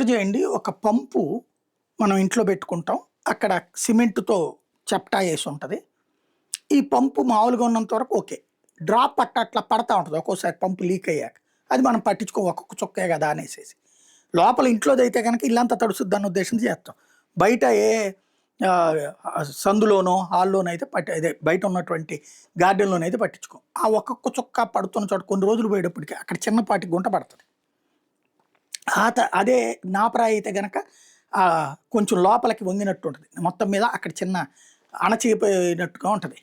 చేయండి. ఒక పంపు మనం ఇంట్లో పెట్టుకుంటాం. అక్కడ సిమెంట్‌తో చప్టా యేసుంటది. ఈ పంపు మామూలుగా ఉన్నంత వరకు ఓకే. డ్రాప్ అట్లా పడతా ఉంటది. ఒక్కోసారి పంపు లీక్ అయ్యాక. అది మనం పట్టించుకోం. ఒక్కొక్క చుక్కే గదా అనేసేసి. లోపల ఇంట్లోదైతే గనక ఇల్లంతా తడుసుద్దన్న ఉద్దేశంతో చేస్తాం. బయట ఆహ్, సందులోనో, హాల్‌లోనో అయితే అదే బయట ఉన్నటువంటి గార్డెన్‌లోనైతే పట్టించుకోం. ఆ ఒక్కొక్క చుక్క పడుతున్న చోట కొన్ని రోజులు పోయేటప్పటికి అక్కడ చిన్నపాటి గుంట పడతది. అదే నాపరాయి అయితే గనక కొంచెం లోపలికి వంగినట్టు ఉంటది. మొత్తం మీద అక్కడ చిన్న అణచిపోయినట్టుగా ఉంటది.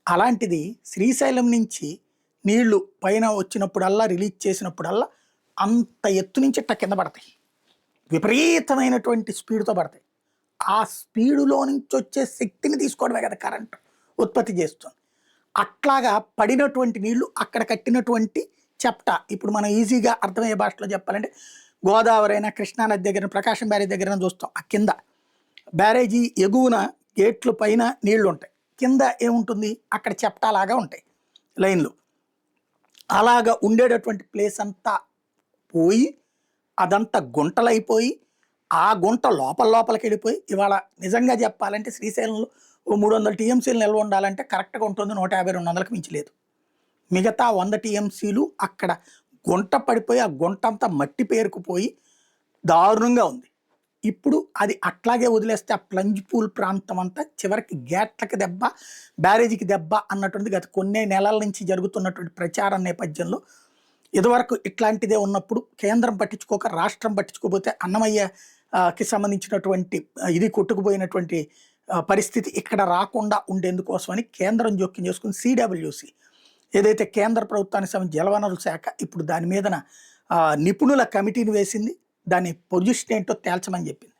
అలాంటిది శ్రీశైలం నుంచి నీళ్లు పైన వచ్చినప్పుడల్లా, రిలీజ్ చేసినప్పుడల్లా అంత ఎత్తు నుంచి ఇట్టా కింద పడతాయి. విపరీతమైనటువంటి స్పీడ్‌తో పడతాయి. ఆ స్పీడులో నుంచొచ్చే శక్తిని తీసుకోవడమే కదా కరెంట్ ఉత్పత్తి చేస్తుంది. అట్లాగా పడినటువంటి నీళ్లు అక్కడ కట్టినటువంటి చెప్టా ఇప్పుడు మనం ఈజీగా అర్థమయ్యే భాషలో చెప్పాలంటే గోదావరి అయినా, కృష్ణా నది దగ్గర, ప్రకాశం బ్యారేజ్ దగ్గర చూస్తాం. ఆ కింద బ్యారేజీ ఎగువన గేట్ల పైన నీళ్లుంటాయి. కింద ఏముంటుంది? అక్కడ చెప్టాలాగా ఉంటాయి లైన్‌లు. అలాగా ఉండేటటువంటి ప్లేస్ అంతా పోయి, అదంతా గుంటలైపోయి, ఆ గుంట లోపలికెళ్ళిపోయి, ఇవాళ నిజంగా చెప్పాలంటే శ్రీశైలంలో ఓ 300 టీఎంసీలు నిల్వ ఉండాలంటే కరెక్ట్‌గా ఉంటుంది 150, 200కి మించి లేదు. మిగతా 100 టీఎంసీలు అక్కడ గుంట పడిపోయి, ఆ గుంటంతా మట్టి పేరుకుపోయి దారుణంగా ఉంది. ఇప్పుడు అది అట్లాగే వదిలేస్తే ఆ ప్లంజ్ పూల్ ప్రాంతం అంతా చివరికి గేట్లకి దెబ్బ, బ్యారేజీకి దెబ్బ అన్నటువంటిది గత కొన్ని నెలల నుంచి జరుగుతున్నటువంటి ప్రచారం నేపథ్యంలో ఇదివరకు ఇట్లాంటిదే ఉన్నప్పుడు కేంద్రం పట్టించుకోక, రాష్ట్రం పట్టించుకోకపోతే కి సంబంధించినటువంటి ఇది కొట్టుకుపోయినటువంటి పరిస్థితి ఇక్కడ రాకుండా ఉండేందుకోసమని కేంద్రం జోక్యం చేసుకుని సిడబ్ల్యూసి ఏదైతే కేంద్ర ప్రభుత్వానికి సంబంధించిన జలవనరుల శాఖ ఇప్పుడు దాని మీదన నిపుణుల కమిటీని వేసింది. దాని పొజిషన్ ఏంటో తేల్చమని చెప్పింది.